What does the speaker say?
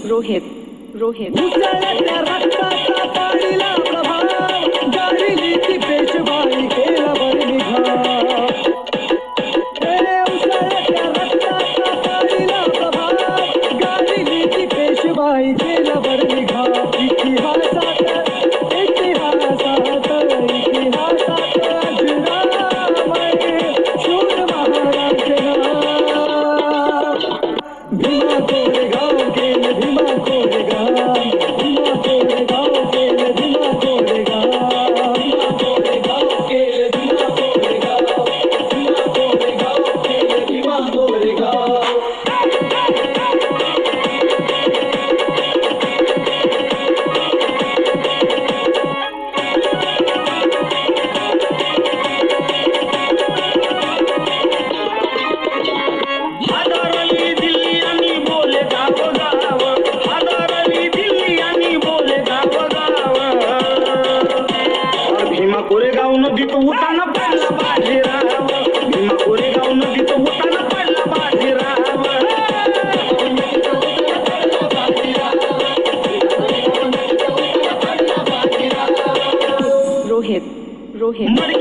रोहित उसळल्या रक्ताचा पाडीला प्रभाव गाडीली ती पेशवाई केला वर निघाव उसळल्या रक्ताचा पाडीला प्रभाव गाडीली ती पेशवाई केला वर निघाव इतिहासात अजरामर शूर महाराज भीमा कोरेगाव गेले भीमा कोरेगाव भीमा कोरेगाव गेले भीमा कोरेगाव भीमा कोरेगाव गेले भीमा कोरेगाव भीमा कोरेगाव गेले भीमा कोरेगाव कोरेगाव नदीत उताना पडला बाजीराव भीमा कोरेगाव नदीत उताना पडला बाजीराव रोहित मर